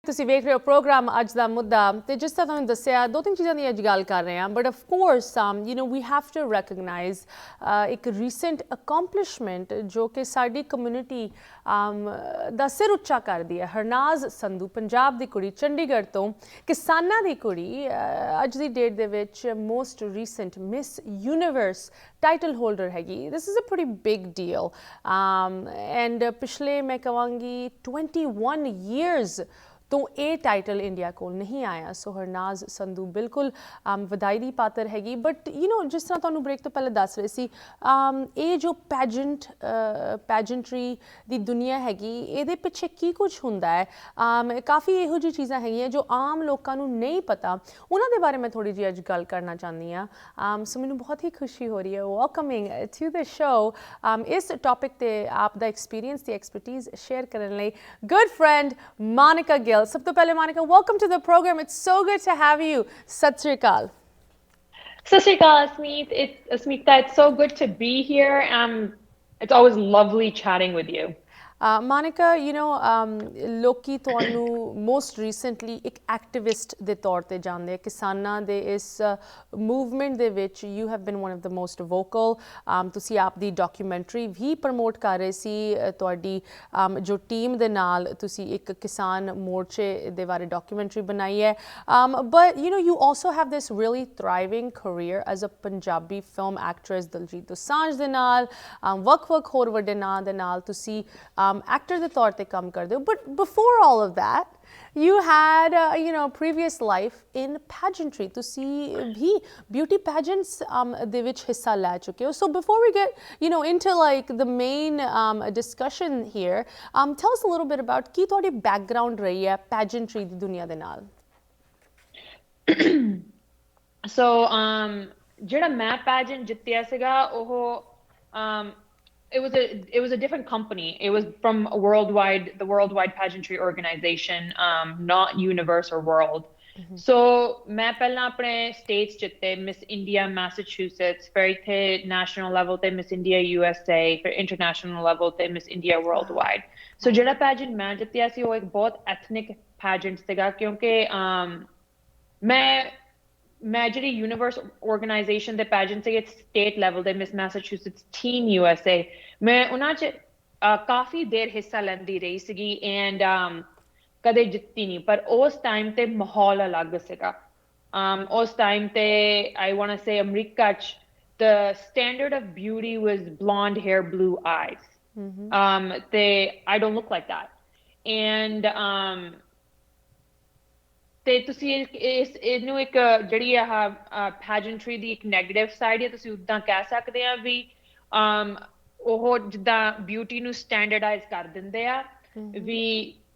ਤੁਸੀਂ ਵੇਖ ਰਹੇ ਹੋ ਪ੍ਰੋਗਰਾਮ ਅੱਜ ਦਾ ਮੁੱਦਾ ਤੇ ਜਿਸ ਤਰ੍ਹਾਂ ਤੁਹਾਨੂੰ ਦੱਸਿਆ ਦੋ ਤਿੰਨ ਚੀਜ਼ਾਂ ਦੀ ਅੱਜ ਗੱਲ ਕਰ ਰਹੇ ਹਾਂ but of course we have to recognise ਇੱਕ ਰੀਸੈਂਟ ਅਕੰਪਲਿਸ਼ਮੈਂਟ ਜੋ ਕਿ ਸਾਡੀ ਕਮਿਊਨਿਟੀ ਦਾ ਸਿਰ ਉੱਚਾ ਕਰਦੀ ਹੈ। ਹਰਨਾਜ਼ ਸੰਧੂ ਪੰਜਾਬ ਦੀ ਕੁੜੀ, ਚੰਡੀਗੜ੍ਹ ਤੋਂ ਕਿਸਾਨਾਂ ਦੀ ਕੁੜੀ, ਅੱਜ ਦੀ ਡੇਟ ਦੇ ਵਿੱਚ most recent Miss Universe title holder ਹੈਗੀ। This is a pretty big deal and ਪਿਛਲੇ ਮੈਂ ਕਹਾਂਗੀ 21 years ਤੋਂ ਇਹ ਟਾਈਟਲ ਇੰਡੀਆ ਕੋਲ ਨਹੀਂ ਆਇਆ। ਸੋ ਹਰਨਾਜ਼ ਸੰਧੂ ਬਿਲਕੁਲ ਵਧਾਈ ਦੀ ਪਾਤਰ ਹੈਗੀ। ਬਟ ਜਿਸ ਤਰ੍ਹਾਂ ਤੁਹਾਨੂੰ ਬ੍ਰੇਕ ਤੋਂ ਪਹਿਲਾਂ ਦੱਸ ਰਹੇ ਸੀ, ਇਹ ਜੋ ਪੈਜੈਂਟਰੀ ਦੀ ਦੁਨੀਆ ਹੈਗੀ ਇਹਦੇ ਪਿੱਛੇ ਕੀ ਕੁਝ ਹੁੰਦਾ ਹੈ, ਕਾਫੀ ਇਹੋ ਜਿਹੀ ਚੀਜ਼ਾਂ ਹੈਗੀਆਂ ਜੋ ਆਮ ਲੋਕਾਂ ਨੂੰ ਨਹੀਂ ਪਤਾ, ਉਹਨਾਂ ਦੇ ਬਾਰੇ ਮੈਂ ਥੋੜ੍ਹੀ ਜਿਹੀ ਅੱਜ ਗੱਲ ਕਰਨਾ ਚਾਹੁੰਦੀ ਹਾਂ। ਸੋ ਮੈਨੂੰ ਬਹੁਤ ਹੀ ਖੁਸ਼ੀ ਹੋ ਰਹੀ ਹੈ ਵੈਲਕਮਿੰਗ ਟੂ ਦ ਸ਼ੋ ਇਸ ਟੌਪਿਕ 'ਤੇ ਆਪ ਦਾ ਐਕਸਪੀਰੀਅੰਸ ਤੇ ਐਕਸਪਰਟੀਜ਼ ਸ਼ੇਅਰ ਕਰਨ ਲਈ ਗੁੱਡ ਫਰੈਂਡ ਮਾਨਿਕਾ ਗਿੱਲ। ਸਭ ਤੋਂ ਪਹਿਲੇ Monika, welcome to the programme, it's so good to have you. ਸਤਿ ਸ਼੍ਰੀ ਅਕਾਲ। Sat Shri Akal, Smita. It's so good to be here. It's always lovely chatting with you. Monica, ਲੋਕੀ ਤੁਹਾਨੂੰ most recently ਇੱਕ activist ਦੇ ਤੌਰ 'ਤੇ ਜਾਣਦੇ ਆ। ਕਿਸਾਨਾਂ ਦੇ ਇਸ ਮੂਵਮੈਂਟ ਦੇ ਵਿੱਚ ਯੂ ਹੈਵ ਬਿਨ one of the most vocal. ਤੁਸੀਂ ਆਪ ਦੀ ਡਾਕੂਮੈਂਟਰੀ ਵੀ ਪ੍ਰਮੋਟ ਕਰ ਰਹੇ ਸੀ, ਤੁਹਾਡੀ ਜੋ ਟੀਮ ਦੇ ਨਾਲ ਤੁਸੀਂ ਇੱਕ ਕਿਸਾਨ ਮੋਰਚੇ ਦੇ ਬਾਰੇ ਡਾਕੂਮੈਂਟਰੀ ਬਣਾਈ ਹੈ। But you also have this really thriving career as a Punjabi film actress Diljit Dosanjh ਦੇ ਨਾਲ, ਵੱਖ ਹੋਰ ਵੱਡੇ ਨਾਂ ਦੇ ਨਾਲ ਤੁਸੀਂ actor ਦੇ ਤੌਰ 'ਤੇ ਕੰਮ ਕਰਦੇ ਹੋ। But before all of that, you had previous life in pageantry. ਤੁਸੀਂ ਵੀ beauty pageants ਦੇ ਵਿੱਚ ਹਿੱਸਾ ਲੈ ਚੁੱਕੇ ਹੋ। So before we get into like the main discussion here, tell us a little bit about ਕੀ ਤੁਹਾਡੀ background ਰਹੀ ਹੈ pageantry ਦੀ ਦੁਨੀਆ ਦੇ ਨਾਲ। So ਜਿਹੜਾ ਮੈਂ pageant ਜਿੱਤਿਆ ਸੀਗਾ ਉਹ it was a different company. It was from the Worldwide Pageantry Organization, not Universe or World. So मैं पहला अपने states जितने Miss India Massachusetts, फिर थे national level ते Miss India USA, फिर international level ते Miss India Worldwide. So ਜਿਹੜਾ pageant मैं जितया सी वो एक बहुत ethnic pageant ਸੀਗਾ क्योंकि मैं ਜਿਹੜੀ ਯੂਨੀਵਰਸ ਆਰਗੇਨਾਈਜੇਸ਼ਨ ਦੇ ਪੈਜੈਂਟ ਸੀਗੇ ਸਟੇਟ ਲੈਵਲ ਦੇ ਮਿਸ ਮੈਸਾਚੂਸੇਟਸ ਟੀਮ USA, ਮੈਂ ਉਹਨਾਂ 'ਚ ਕਾਫੀ ਦੇਰ ਹਿੱਸਾ ਲੈਂਦੀ ਰਹੀ ਸੀਗੀ ਐਂਡ ਕਦੇ ਜਿੱਤੀ ਨਹੀਂ। ਪਰ ਉਸ ਟਾਈਮ ਤੇ ਮਾਹੌਲ ਅਲੱਗ ਸੀਗਾ। ਉਸ ਟਾਈਮ ਤੇ I want to say America 'ਚ the standard of beauty was blonde hair, blue eyes. I don't look like that. And ਤੇ ਤੁਸੀਂ ਇਹਨੂੰ ਇੱਕ ਜਿਹੜੀ ਆਹ ਪੈਜੈਂਟਰੀ ਦੀ ਇੱਕ ਨੈਗੇਟਿਵ ਸਾਈਡ ਹੈ, ਤੁਸੀਂ ਉੱਦਾਂ ਕਹਿ ਸਕਦੇ ਆ ਵੀ ਉਹ ਜਿੱਦਾਂ ਬਿਊਟੀ ਨੂੰ ਸਟੈਂਡਰਡਾਈਜ਼ ਕਰ ਦਿੰਦੇ ਆ ਵੀ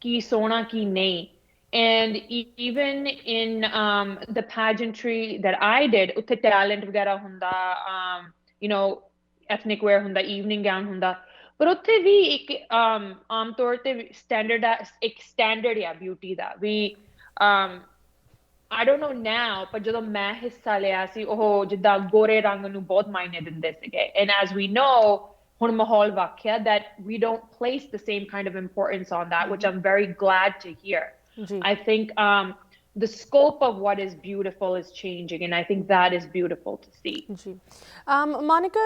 ਕੀ ਸੋਹਣਾ ਕੀ ਨਹੀਂ। And even in the pageantry that I did, ਉੱਥੇ ਟੈਲੈਂਟ ਵਗੈਰਾ ਹੁੰਦਾ, ethnic wear ਹੁੰਦਾ, evening gown ਹੁੰਦਾ, ਪਰ ਉੱਥੇ ਵੀ ਇੱਕ ਆਮ ਤੌਰ ਤੇ ਇੱਕ ਸਟੈਂਡਰਡ ਆ ਬਿਊਟੀ ਦਾ ਵੀ। I don't know now, ਪਰ ਜਦੋਂ ਮੈਂ ਹਿੱਸਾ ਲਿਆ ਸੀ ਉਹ ਜਿੱਦਾਂ ਗੋਰੇ ਰੰਗ ਨੂੰ ਬਹੁਤ ਮਾਇਨੇ ਦਿੰਦੇ ਸੀਗੇ। And as we know, ਹੁਣ ਮਾਹੌਲ ਵਾਕਿਆ that we don't place the same kind of importance on that, which I'm very glad to hear. I think the scope of what is beautiful is changing, and I think that is beautiful to see. Monica,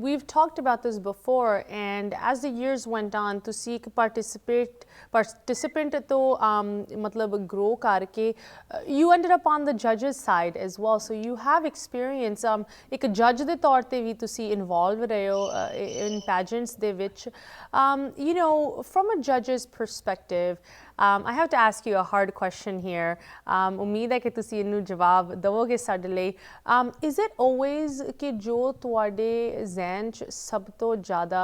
we've talked about this before, and as the years went on, to seek participant to matlab grow karke, you ended up on the judges side as well. So you have experience. Ek judge de taur te vi tusi involve rahe ho in pageants de vich. From a judge's perspective, I have to ask you a hard question here. ਉਮੀਦ ਹੈ ਕਿ ਤੁਸੀਂ ਇਹਨੂੰ ਜਵਾਬ ਦੇਵੋਗੇ ਸਾਡੇ ਲਈ। Is it always ਕਿ ਜੋ ਤੁਹਾਡੇ ਜ਼ਹਿਨ 'ਚ ਸਭ ਤੋਂ ਜ਼ਿਆਦਾ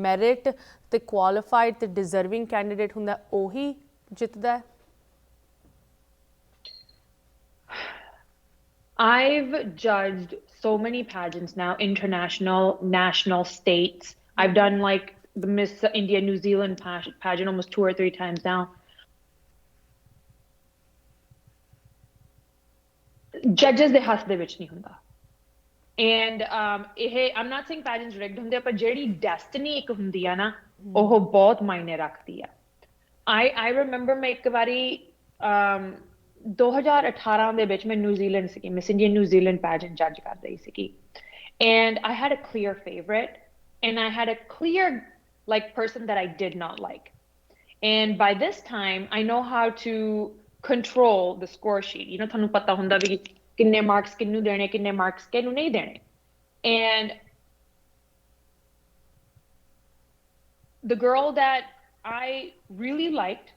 ਮੈਰਿਟ ਤੇ ਕੁਆਲੀਫਾਈਡ ਤੇ ਡਿਜ਼ਰਵਿੰਗ ਕੈਂਡੀਡੇਟ ਹੁੰਦਾ ਉਹੀ ਜਿੱਤਦਾ ਹੈ? I've judged so many pageants now, international, national, states. I've done like the Miss India New Zealand pageant almost 2 or 3 times now. Judges ਦੇ ਹੱਥ ਦੇ ਵਿੱਚ ਨਹੀਂ ਹੁੰਦਾ। And I'm not saying pageants rigged ਹੁੰਦੇ, ਪਰ ਜਿਹੜੀ ਡੈਸਟਨੀ ਇੱਕ ਹੁੰਦੀ ਆ ਨਾ ਉਹ ਬਹੁਤ ਮਾਇਨੇ ਰੱਖਦੀ ਆ। I remember मैं एक बारी 2018 ਦੇ ਵਿੱਚ ਮੈਂ ਨਿਊਜ਼ੀਲੈਂਡ ਸੀਗੀ ਮਿਸ ਇੰਡੀਆ ਨਿਊਜ਼ੀਲੈਂਡ ਪੈਜੈਂਟ ਜੱਜ ਕਰ ਰਹੀ ਸੀਗੀ and I had a clear favorite and I had a clear like person that I did not like and by this time I know how to control the score sheet you know ਤੁਹਾਨੂੰ ਪਤਾ ਹੁੰਦਾ ਵੀ ਕਿੰਨੇ marks ਕਿੰਨੂੰ ਦੇਣੇ ਕਿੰਨੇ marks ਕਿਹਨੂੰ ਨਹੀਂ ਦੇਣੇ and the girl that I really liked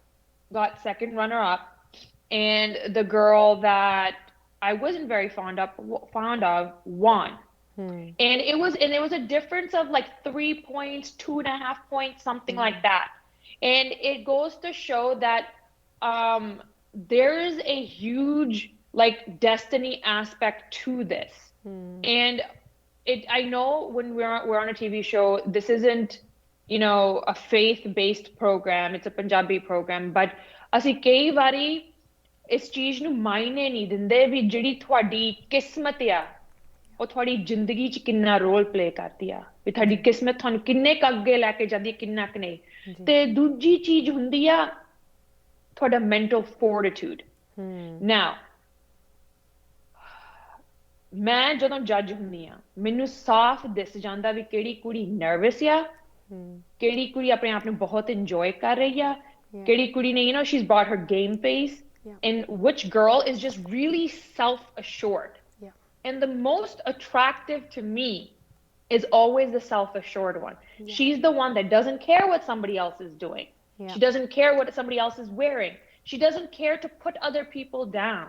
got second runner up and the girl that I wasn't very fond of won. And it was a difference of like 3 points, 2.5 points, something like that. And it goes to show that there's a huge like destiny aspect to this. And I know when we're on a TV show, this isn't you know a faith-based program, it's a Punjabi program, but ਅਸੀਂ ਕਈ ਵਾਰੀ ਇਸ ਚੀਜ਼ ਨੂੰ ਮਾਇਨੇ ਨਹੀਂ ਦਿੰਦੇ ਵੀ ਜਿਹੜੀ ਤੁਹਾਡੀ ਕਿਸਮਤ ਆ ਉਹ ਤੁਹਾਡੀ ਜ਼ਿੰਦਗੀ 'ਚ ਕਿੰਨਾ ਰੋਲ ਪਲੇ ਕਰਦੀ ਆ ਵੀ ਤੁਹਾਡੀ ਕਿਸਮਤ ਤੁਹਾਨੂੰ ਕਿੰਨੇ ਕੁ ਅੱਗੇ ਲੈ ਕੇ ਜਾਂਦੀ ਹੈ ਕਿੰਨਾ ਕੁ ਨਹੀਂ ਤੇ ਦੂਜੀ ਚੀਜ਼ ਹੁੰਦੀ ਆ ਤੁਹਾਡਾ ਮੈਂਟਲ ਫੋਰਟੀਟਿਊਡ ਨਾਓ ਮੈਂ ਜਦੋਂ ਜੱਜ ਹੁੰਦੀ ਆ ਮੈਨੂੰ ਸਾਫ਼ ਦਿਸ ਜਾਂਦਾ ਵੀ ਕਿਹੜੀ ਕੁੜੀ ਨਰਵਸ ਆ ਕਿਹੜੀ ਕੁੜੀ ਆਪਣੇ ਆਪ ਨੂੰ ਬਹੁਤ ਇੰਜੋਏ ਕਰ ਰਹੀ ਆ ਕਿਹੜੀ ਕੁੜੀ ਨੇ you know she's brought her game face and which girl is just really self-assured and the most attractive to me is always the self-assured one she's the one that doesn't care what somebody else is doing she doesn't care what somebody else is wearing she doesn't care to put other people down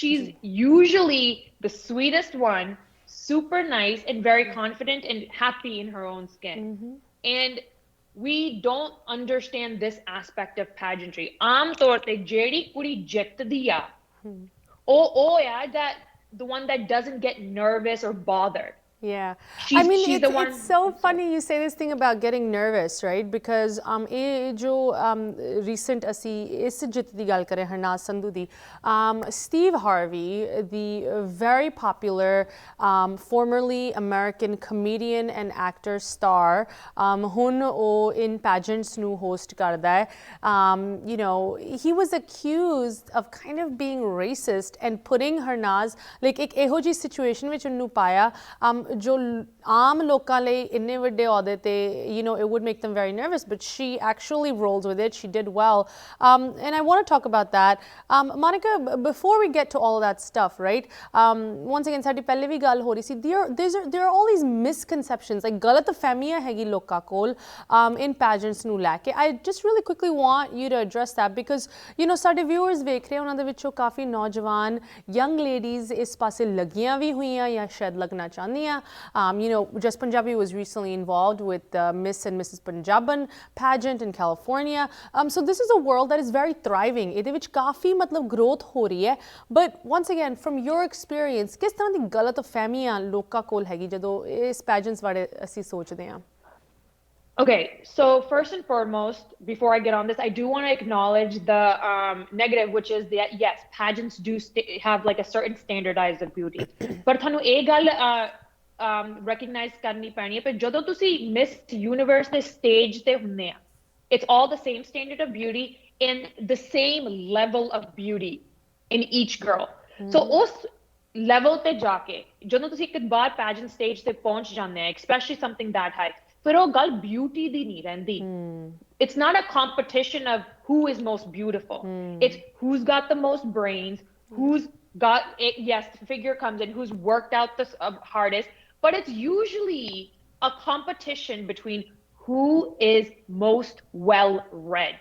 she's usually the sweetest one super nice and very confident and happy in her own skin and we don't understand this aspect of pageantry aam taur te jehdi kudi jittdi a oh yeah that the one that doesn't get nervous or bothered Yeah, I mean, it's so funny you say this thing about getting nervous, right? Because jo recent asi is jit di gal kare Harnaaz Sandhu di, Steve Harvey, the very popular formerly American comedian and actor star, hun o in pageants nu host karda hai. You know, he was accused of kind of being racist and putting Harnaaz like ek eho ji situation vich unnu paya जो आम लोकां लई इन्ने वड्डे औहदे ते you know it would make them very nervous but she actually rolled with it she did well and I want to talk about that Monica before we get to all of that stuff right once again साडी पहले भी गल हो रही सी there are all these misconceptions like गलत फहमियां हैगी लोकां कोल in pageants ਨੂੰ ਲੈ ਕੇ I just really quickly want you to address that because you know साडे viewers ਵੇਖ ਰਹੇ ਉਹਨਾਂ ਦੇ ਵਿੱਚੋਂ ਕਾਫੀ ਨੌਜਵਾਨ young ladies ਇਸ ਪਾਸੇ ਲੱਗੀਆਂ ਵੀ ਹੋਈਆਂ ਜਾਂ ਸ਼ਾਇਦ ਲੱਗਣਾ ਚਾਹੁੰਦੀਆਂ you know, Just Punjabi was recently involved with the Miss and Mrs. Punjaban pageant in California. So this is a world that is very thriving. ਇਹਦੇ ਵਿੱਚ ਕਾਫੀ ਮਤਲਬ growth ਹੋ ਰਹੀ ਹੈ. But once again, from your experience, ਕਿਸ ਤਰ੍ਹਾਂ ਦੀ ਗਲਤ ਫਹਿਮੀਆਂ ਲੋਕਾਂ ਕੋਲ ਹੈਗੀ ਜਦੋਂ ਇਸ pageants ਬਾਰੇ ਅਸੀਂ ਸੋਚਦੇ ਹਾਂ? Okay, so first and foremost, before I get on this, I do want to acknowledge the negative, which is that yes, pageants do have like a certain standardized of beauty. But thanu ਇਹ ਗੱਲ recognize ਕਰਨੀ ਪੈਣੀ ਹੈ ਪਰ ਜਦੋਂ ਤੁਸੀਂ Miss Universe ਦੇ stage ਤੇ ਹੁੰਦੇ ਆ it's all the same standard of beauty and the same level of beauty in each girl so ਉਸ level ਤੇ ਜਾ ਕੇ ਜਦੋਂ ਤੁਸੀਂ ਇੱਕ ਵਾਰ pageant stage ਤੇ ਪਹੁੰਚ ਜਾਂਦੇ ਆ especially something that high ਫਿਰ ਉਹ ਗੱਲ beauty ਦੀ ਨਹੀਂ ਰਹਿੰਦੀ it's not a competition of who is most beautiful it's who's got the most brains who's got it yes the figure comes in who's worked out the hardest but it's usually a competition between who is most well read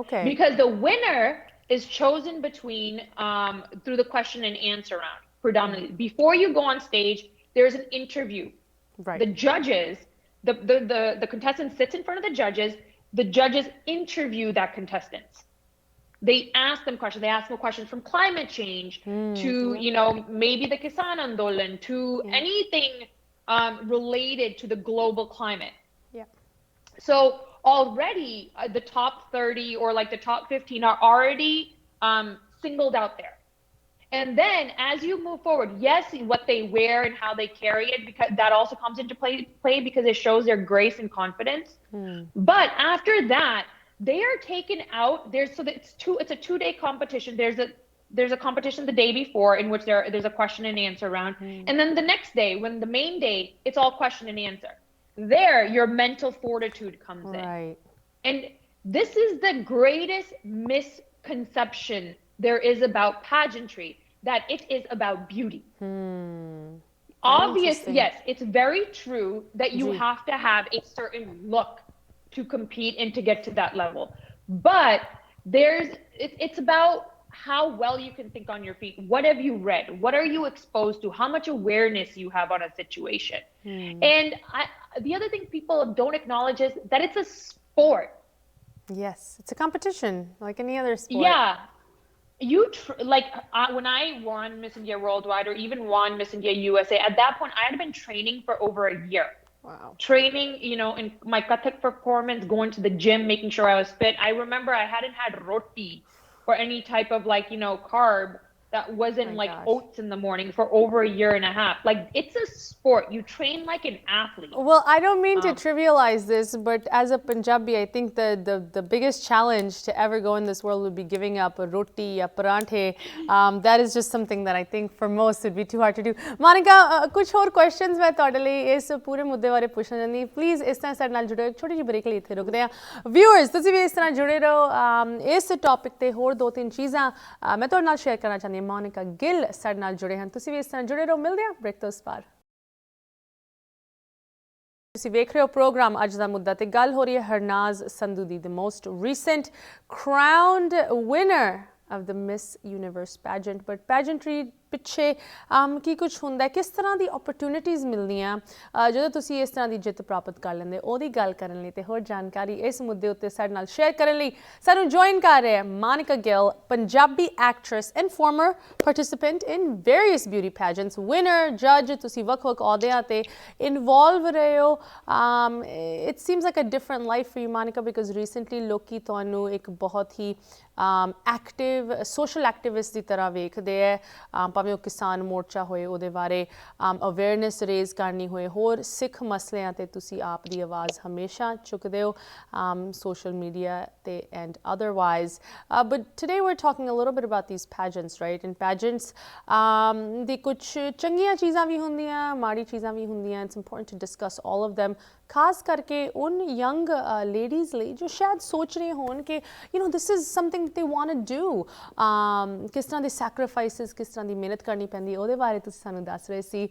okay because the winner is chosen between through the question and answer round predominantly before you go on stage there's an interview right the judges the contestant sits in front of the judges interview that contestants they ask them questions they ask them questions from climate change to you know maybe the Kisan Andolan to anything related to the global climate so already the top 30 or like the top 15 are already singled out there and then as you move forward yes what they wear and how they carry it because that also comes into play because it shows their grace and confidence but after that they are taken out. It's a 2-day competition. There's a competition the day before in which there's a question and answer round. And then the next day, when the main day, it's all question and answer. There, your mental fortitude comes in. And this is the greatest misconception there is about pageantry, that it is about beauty. Obviously, yes, it's very true that you have to have a certain look to compete and to get to that level. But it's about how well you can think on your feet. What have you read? What are you exposed to? How much awareness you have on a situation? And the other thing people don't acknowledge is that it's a sport. Yes, it's a competition like any other sport. Yeah. When I won Miss India Worldwide or even won Miss India USA, at that point I had been training for over a year. Wow. Training, in my Kathak performance, going to the gym, making sure I was fit. I remember I hadn't had roti or any type of carb that wasn't oats in the morning for over a year and a half. Like, it's a sport. You train like an athlete. Well, I don't mean to trivialize this, but as a Punjabi, I think the biggest challenge to ever go in this world would be giving up a roti, a paranthe. That is just something that I think for most would be too hard to do. Monica, कुछ और questions मैं ਤੁਹਾਡੇ ਲਈ ਇਸ ਪੂਰੇ ਮੁੱਦੇ ਬਾਰੇ ਪੁੱਛਣਾ ਚਾਹੁੰਦੀ। Please ਇਸ ਤਰ੍ਹਾਂ ਸਾਡੇ ਨਾਲ ਜੁੜੋ। ਇੱਕ ਛੋਟੀ ਜਿਹੀ ਬ੍ਰੇਕ ਲਈ ਇੱਥੇ ਰੁਕਦੇ ਹਾਂ। Viewers, ਤੁਸੀਂ ਵੀ ਇਸ ਤਰ੍ਹਾਂ ਜੁੜੇ ਰਹੋ। ਇਸ ਟੌਪਿਕ ਤੇ ਹੋਰ 2-3 ਚੀਜ਼ਾਂ ਮੈਂ ਤੁਹਾਡੇ ਨਾਲ ਸ਼ੇਅਰ ਕਰਨਾ ਚਾਹੁੰਦੀ ਹਾਂ। Monica Gill ਸਾਡੇ ਨਾਲ ਜੁੜੇ ਹਨ। ਤੁਸੀਂ ਵੀ ਇਸ ਤਰ੍ਹਾਂ ਜੁੜੇ ਰਹੋ। ਮਿਲਦੇ ਹਾਂ ਬ੍ਰੇਕ ਤੋਂ ਉਸ ਪਾਰ। ਤੁਸੀਂ ਵੇਖ ਰਹੇ ਹੋ ਪ੍ਰੋਗਰਾਮ ਅੱਜ ਦਾ ਮੁੱਦਾ ਤੇ ਗੱਲ ਹੋ ਰਹੀ ਹੈ ਹਰਨਾਜ਼ ਸੰਧੂ ਦੀ, the most recent crowned winner of the Miss Universe pageant. But pageantry ਪਿੱਛੇ ਕੀ ਕੁਛ ਹੁੰਦਾ ਹੈ, ਕਿਸ ਤਰ੍ਹਾਂ ਦੀ ਓਪਰਚੁਨਿਟੀਜ਼ ਮਿਲਦੀਆਂ ਜਦੋਂ ਤੁਸੀਂ ਇਸ ਤਰ੍ਹਾਂ ਦੀ ਜਿੱਤ ਪ੍ਰਾਪਤ ਕਰ ਲੈਂਦੇ, ਉਹਦੀ ਗੱਲ ਕਰਨ ਲਈ ਤੇ ਹੋਰ ਜਾਣਕਾਰੀ ਇਸ ਮੁੱਦੇ ਉੱਤੇ ਸਾਡੇ ਨਾਲ ਸ਼ੇਅਰ ਕਰਨ ਲਈ ਸਾਨੂੰ ਜੁਆਇਨ ਕਰ ਰਹੇ ਹੈ Monica Gill, Punjabi actress and former participant in various beauty pageants, winner, judge, ਤੁਸੀਂ ਵੱਖ-ਵੱਖ ਅਹੁਦਿਆਂ ਤੇ ਇਨਵੋਲਵ ਰਹੇ ਹੋ। It seems like a different life for you, Monica, because recently ਲੋਕੀ ਤੁਹਾਨੂੰ ਇੱਕ ਬਹੁਤ ਹੀ ਐਕਟਿਵ ਸੋਸ਼ਲ ਐਕਟਿਵਿਸਟ ਦੀ ਤਰ੍ਹਾਂ ਵੇਖਦੇ ਹੈ, ਭਾਵੇਂ ਉਹ ਕਿਸਾਨ ਮੋਰਚਾ ਹੋਏ ਉਹਦੇ ਬਾਰੇ ਅਵੇਅਰਨੈਸ ਰੇਜ਼ ਕਰਨੀ ਹੋਏ, ਹੋਰ ਸਿੱਖ ਮਸਲਿਆਂ 'ਤੇ ਤੁਸੀਂ ਆਪ ਦੀ ਆਵਾਜ਼ ਹਮੇਸ਼ਾ ਚੁੱਕਦੇ ਹੋ social media and otherwise. But today we're talking a little bit about these pageants, right? And pageants ਦੀ ਕੁਛ ਚੰਗੀਆਂ ਚੀਜ਼ਾਂ ਵੀ ਹੁੰਦੀਆਂ, ਮਾੜੀ ਚੀਜ਼ਾਂ ਵੀ ਹੁੰਦੀਆਂ. It's important to discuss all of them, ਖਾਸ ਕਰਕੇ ਉਨ ਯੰਗ ਲੇਡੀਜ਼ ਲਈ ਜੋ ਸ਼ਾਇਦ ਸੋਚ ਰਹੇ ਹੋਣ ਕਿ this is something that they want to do. ਕਿਸ ਤਰ੍ਹਾਂ ਦੇ ਸੈਕਰੀਫਾਈਸਿਸ, ਕਿਸ ਤਰ੍ਹਾਂ ਦੀ ਮਿਹਨਤ ਕਰਨੀ ਪੈਂਦੀ ਹੈ, ਉਹਦੇ ਬਾਰੇ ਤੁਸੀਂ ਸਾਨੂੰ ਦੱਸ ਰਹੇ ਸੀ,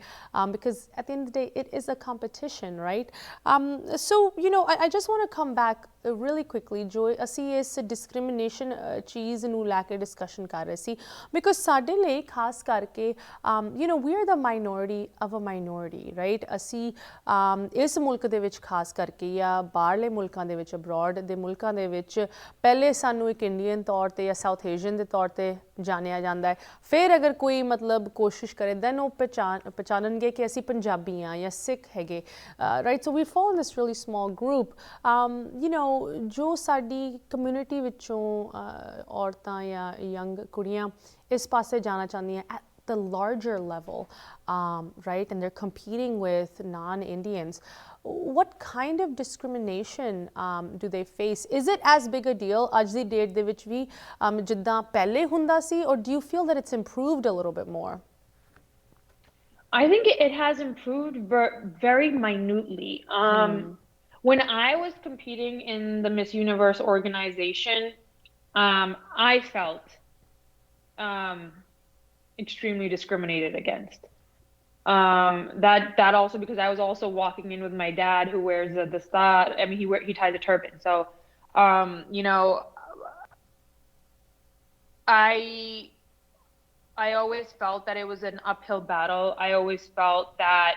because at the end of the day it is a competition, right? So I just want to come back really quickly ਜੋ ਅਸੀਂ ਇਸ ਡਿਸਕ੍ਰਿਮੀਨੇਸ਼ਨ ਚੀਜ਼ ਨੂੰ ਲੈ ਕੇ ਡਿਸਕਸ਼ਨ ਕਰ ਰਹੇ ਸੀ, because ਸਾਡੇ ਲਈ ਖਾਸ ਕਰਕੇ we are the minority of a minority, right? ਅਸੀਂ ਇਸ ਮੁਲਕ ਦੇ ਵਿੱਚ ਖਾਸ ਕਰਕੇ ਜਾਂ ਬਾਹਰਲੇ ਮੁਲਕਾਂ ਦੇ ਵਿੱਚ, ਅਬਰੋਡ ਦੇ ਮੁਲਕਾਂ ਦੇ ਵਿੱਚ ਪਹਿਲੇ ਸਾਨੂੰ ਇੱਕ ਇੰਡੀਅਨ ਤੌਰ 'ਤੇ ਜਾਂ ਸਾਊਥ ਏਸ਼ੀਅਨ ਦੇ ਤੌਰ 'ਤੇ ਜਾਣਿਆ ਜਾਂਦਾ ਹੈ। ਫਿਰ ਅਗਰ ਕੋਈ ਮਤਲਬ ਕੋਸ਼ਿਸ਼ ਕਰੇ ਦੈਨ ਉਹ ਪਹਿਚਾਣਨਗੇ ਕਿ ਅਸੀਂ ਪੰਜਾਬੀ ਹਾਂ ਜਾਂ ਸਿੱਖ ਹੈਗੇ, ਰਾਈਟ? ਸੋ ਵੀ ਫਾਲ ਇਨ ਦਿਸ ਰੀਅਲੀ ਸਮਾਲ ਗਰੁੱਪ। ਜੋ ਸਾਡੀ ਕਮਿਊਨਿਟੀ ਵਿੱਚੋਂ ਔਰਤਾਂ ਜਾਂ ਯੰਗ ਕੁੜੀਆਂ ਇਸ ਪਾਸੇ ਜਾਣਾ ਚਾਹੁੰਦੀਆਂ at the larger level, right, and they're competing with non-Indians, what kind of discrimination do they face? Is it as big a deal ਅੱਜ ਦੀ ਡੇਟ ਦੇ ਵਿੱਚ ਵੀ ਜਿੱਦਾਂ ਪਹਿਲੇ ਹੁੰਦਾ ਸੀ, or do you feel that it's improved a little bit more? I think it has improved very minutely. When I was competing in the Miss Universe organization, I felt extremely discriminated against. That also because I was also walking in with my dad, who wears the star. I mean, he ties a turban. So, I always felt that it was an uphill battle. I always felt that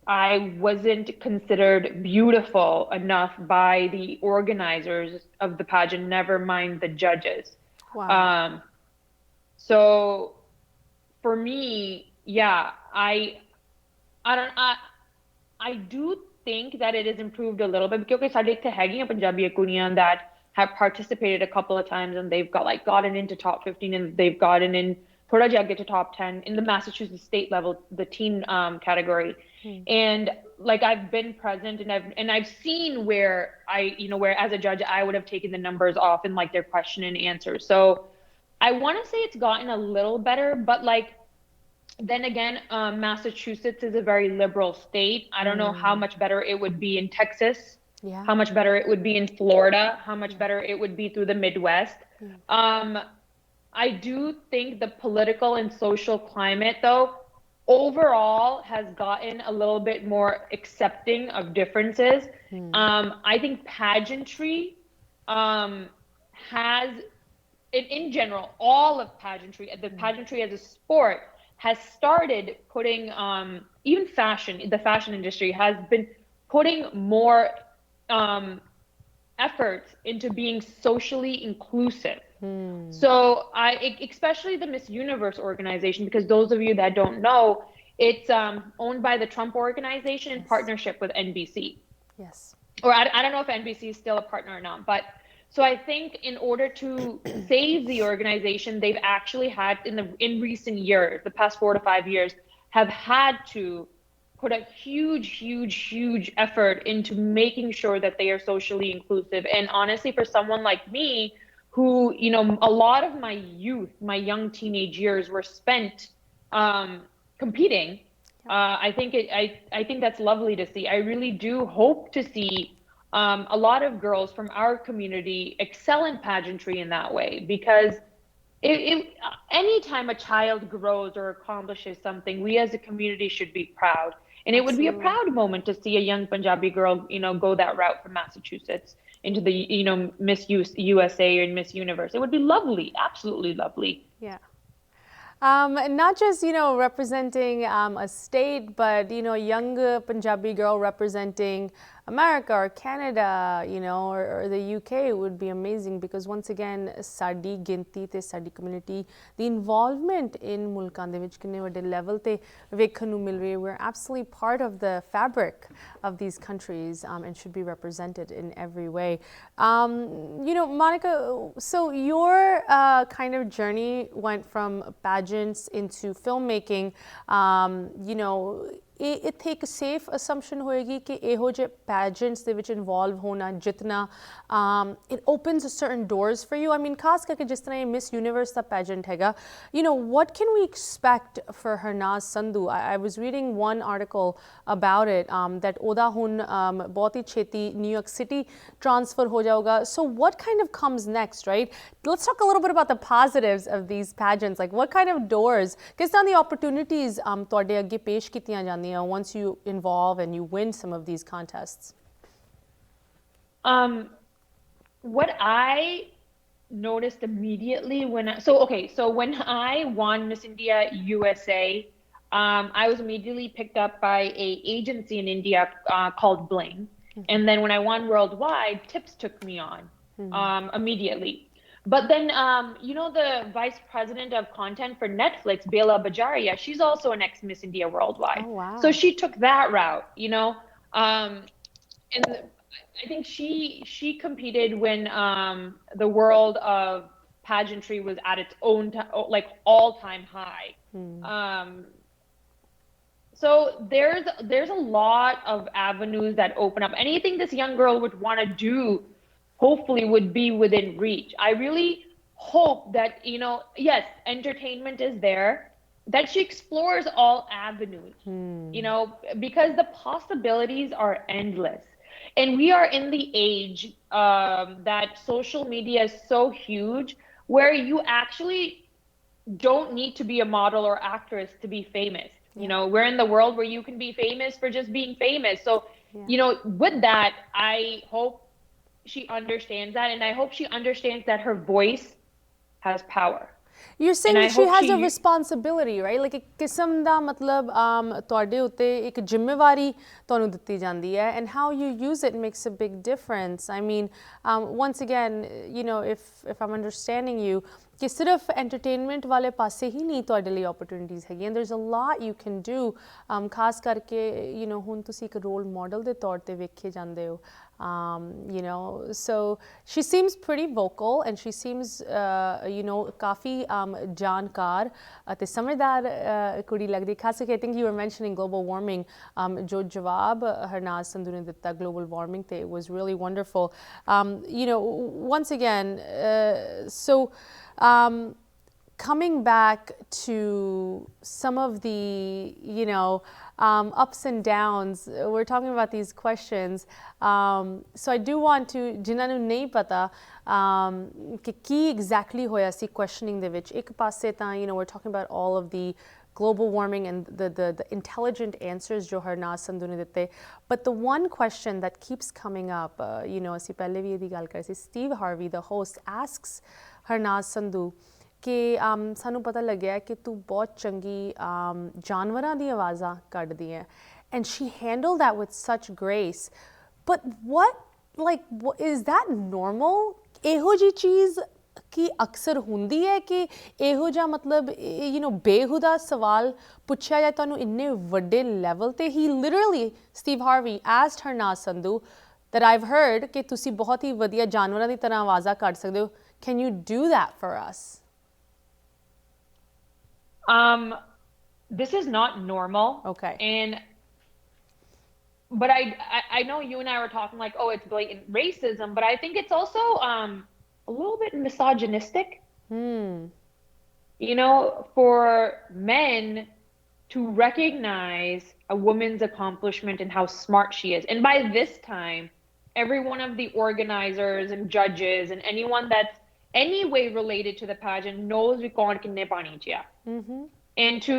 I wasn't considered beautiful enough by the organizers of the pageant, never mind the judges. Wow. So for me, yeah, I do think that it has improved a little bit, because ਸਾਡੇ ਇੱਥੇ ਹੈਗੀਆਂ ਪੰਜਾਬੀ ਕੁੜੀਆਂ that have participated a couple of times and they've gotten into top 15 and they've gotten in thoda jiha get to top 10 in the Massachusetts state level, the teen category. And like I've been present and I've seen where where as a judge I would have taken the numbers off in like their question and answer. So I want to say it's gotten a little better, but like then again, Massachusetts is a very liberal state. I don't know how much better it would be in Texas, how much better it would be in Florida, how much better it would be through the Midwest. I do think the political and social climate, though, overall has gotten a little bit more accepting of differences. I think pageantry has, in general, all of pageantry, the pageantry as a sport, has started putting, even fashion, the fashion industry has been putting more efforts into being socially inclusive. So especially the Miss Universe organization, because those of you that don't know, it's owned by the Trump organization in partnership with NBC. Yes. Or I don't know if NBC is still a partner or not, but so I think in order to save the organization, they've actually had in recent years, the past 4 to 5 years, have had to put a huge effort into making sure that they are socially inclusive. And honestly, for someone like me, who, you know, a lot of my youth, my young teenage years were spent competing, I think that's lovely to see. I really do hope to see a lot of girls from our community excel in pageantry in that way, because anytime a child grows or accomplishes something, we as a community should be proud. And it would be a proud moment to see a young Punjabi girl, you know, go that route from Massachusetts into the, you know, Miss USA and Miss Universe. It would be lovely, absolutely lovely. Yeah. Not just, you know, representing a state, but, you know, a young Punjabi girl representing America or Canada, you know, or the UK would be amazing, because once again, ਸਾਡੀ ਗਿਣਤੀ ਤੇ ਸਾਡੀ community the involvement in ਮੁਲਕਾਂ ਦੇ ਵਿੱਚ ਕਿੰਨੇ ਵੱਡੇ level ਤੇ ਵੇਖਣ ਨੂੰ ਮਿਲ ਰਹੀ ਹੈ. We're absolutely part of the fabric of these countries and should be represented in every way. You know, Monica, so your kind of journey went from pageants into filmmaking. You know, ਇੱਥੇ ਇੱਕ safe ਅਸੰਪਸ਼ਨ ਹੋਏਗੀ ਕਿ ਇਹੋ ਜਿਹੇ ਪੈਜੈਂਟਸ ਦੇ ਵਿੱਚ involve ਹੋਣਾ, ਜਿੱਤਣਾ, it opens certain doors for you. I mean, ਖਾਸ ਕਰਕੇ ਜਿਸ ਤਰ੍ਹਾਂ ਇਹ ਮਿਸ ਯੂਨੀਵਰਸ ਦਾ ਪੈਜੈਂਟ ਹੈਗਾ, you know, what can we expect for Harnaaz Sandhu? I was reading one article about it, that ਉਹਦਾ ਹੁਣ ਬਹੁਤ ਹੀ ਛੇਤੀ ਨਿਊਯਾਰਕ ਸਿਟੀ ਟ੍ਰਾਂਸਫਰ ਹੋ ਜਾਊਗਾ. So what kind of comes next, right? Let's talk a little bit about the positives of these pageants. Like, what kind of doors, ਕਿਸ ਤਰ੍ਹਾਂ ਦੀ opportunities ਤੁਹਾਡੇ ਅੱਗੇ ਪੇਸ਼ ਕੀਤੀਆਂ ਜਾਂਦੀਆਂ once you involve and you win some of these contests? What I noticed immediately when when I won Miss India USA, I was immediately picked up by a agency in India called Sling. And then when I won worldwide, Tips took me on immediately. But then, you know, the vice president of content for Netflix, Bela Bajaria, she's also an ex-Miss India Worldwide. Oh, wow. So she took that route, you know. And I think she competed when the world of pageantry was at its own, like, all-time high. So there's a lot of avenues that open up. Anything this young girl would want to do, hopefully would be within reach. I really hope that, you know, yes, entertainment is there, that she explores all avenues, you know, because the possibilities are endless. And we are in the age that social media is so huge, where you actually don't need to be a model or actress to be famous. You know, we're in the world where you can be famous for just being famous. So, you know, with that, I hope she understands that, and I hope she understands that her voice has power. You're saying that she has a responsibility, right? Like, ਇੱਕ ਕਿਸਮ ਦਾ ਮਤਲਬ ਤੁਹਾਡੇ ਉੱਤੇ ਇੱਕ ਜ਼ਿੰਮੇਵਾਰੀ ਤੁਹਾਨੂੰ ਦਿੱਤੀ ਜਾਂਦੀ ਹੈ, and how you use it makes a big difference. I mean, once again, you know, if I'm understanding you, ਕਿ ਸਿਰਫ entertainment ਵਾਲੇ ਪਾਸੇ ਹੀ ਨਹੀਂ ਤੁਹਾਡੇ ਲਈ opportunities ਹੈਗੀਆਂ. There's a lot you can do, ਖਾਸ ਕਰਕੇ, you know, ਹੁਣ ਤੁਸੀਂ ਇੱਕ role model ਦੇ ਤੌਰ ਤੇ ਵੇਖੇ ਜਾਂਦੇ ਹੋ. You know, so she seems pretty vocal and she seems, you know, काफ़ी जानकार ਅਤੇ ਸਮਝਦਾਰ ਕੁੜੀ ਲੱਗਦੀ ਖਾਸ ਕਰਕੇ I think you were mentioning global warming ਜੋ ਜਵਾਬ ਹਰਨਾਜ਼ ਸੰਧੂ ਨੇ ਦਿੱਤਾ global warming ਤੇ it was really wonderful. You know, once again, coming back to some of the, you know, ups and downs, we're talking about these questions. So I do want to, जिन्हां नूं नहीं पता कि की exactly होया सी questioning ਦੇ ਵਿੱਚ ਇੱਕ ਪਾਸੇ ਤਾਂ, you know, we're talking about all of the global warming and the intelligent answers ਜੋ ਹਰਨਾਜ਼ ਸੰਧੂ ਨੇ ਦਿੱਤੇ. But the one question that keeps coming up, you know, ਅਸੀਂ ਪਹਿਲੇ ਵੀ ਇਹਦੀ ਗੱਲ ਕਰ ਸੀ, Steve Harvey, the host, asks Harnaaz Sandhu ਕਿ ਸਾਨੂੰ ਪਤਾ ਲੱਗਿਆ ਕਿ ਤੂੰ ਬਹੁਤ ਚੰਗੀ ਜਾਨਵਰਾਂ ਦੀ ਆਵਾਜ਼ਾਂ ਕੱਢਦੀ ਹੈ and she handled that with such grace. But what is that normal? ਇਹੋ ਜਿਹੀ ਚੀਜ਼ ਕੀ ਅਕਸਰ ਹੁੰਦੀ ਹੈ ਕਿ ਇਹੋ ਜਿਹਾ ਮਤਲਬ you know ਬੇਹੁਦਾ ਸਵਾਲ ਪੁੱਛਿਆ ਜਾਏ ਤੁਹਾਨੂੰ ਇੰਨੇ ਵੱਡੇ ਲੈਵਲ ਤੇ? He literally, Steve Harvey asked Harnaaz Sandhu that I've heard ਕਿ ਤੁਸੀਂ ਬਹੁਤ ਹੀ ਵਧੀਆ ਜਾਨਵਰਾਂ ਦੀ ਤਰ੍ਹਾਂ ਆਵਾਜ਼ਾਂ ਕੱਢ ਸਕਦੇ ਹੋ. Can you do that for us? This is not normal. Okay. But I know you and I were talking like, oh, it's blatant racism, but I think it's also a little bit misogynistic. You know, for men to recognize a woman's accomplishment and how smart she is. And by this time, every one of the organizers and judges and anyone that's any way related to the pageant knows we can't kinne pani chiya. And to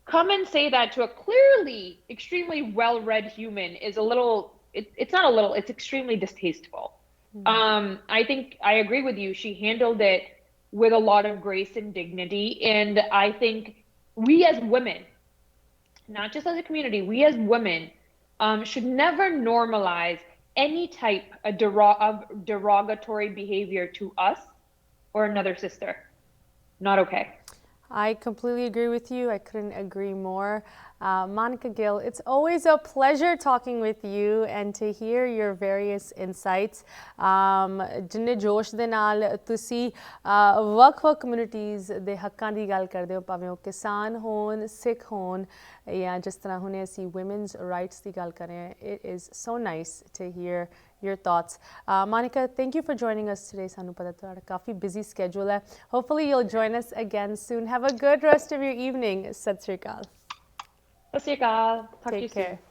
come and say that to a clearly extremely well-read human is a little, it's not a little, it's extremely distasteful. I think I agree with you. She handled it with a lot of grace and dignity. And I think we as women, not just as a community, we as women should never normalize any type of derogatory behavior to us or another sister. Not okay. I completely agree with you. I couldn't agree more. Monica Gill, it's always a pleasure talking with you and to hear your various insights. ਜਿੰਨੇ ਜੋਸ਼ ਦੇ ਨਾਲ ਤੁਸੀਂ ਵੱਖ-ਵੱਖ communities ਦੇ ਹੱਕਾਂ ਦੀ ਗੱਲ ਕਰਦੇ ਹੋ, ਭਾਵੇਂ ਉਹ ਕਿਸਾਨ ਹੋਣ, ਸਿੱਖ ਹੋਣ, ਜਾਂ ਜਿਸ ਤਰ੍ਹਾਂ ਹੁਣੇ ਅਸੀਂ women's rights ਦੀ ਗੱਲ ਕਰ ਰਹੇ ਹਾਂ. It is so nice to hear your thoughts. Monica, thank you for joining us today. ਸਾਨੂੰ ਪਤਾ ਤੁਹਾਡਾ ਕਾਫੀ busy schedule ਹੈ. Hopefully you'll join us again soon. Have a good rest of your evening. ਸਤਿ ਸ਼੍ਰੀ ਅਕਾਲ. Sasrikal. Take care.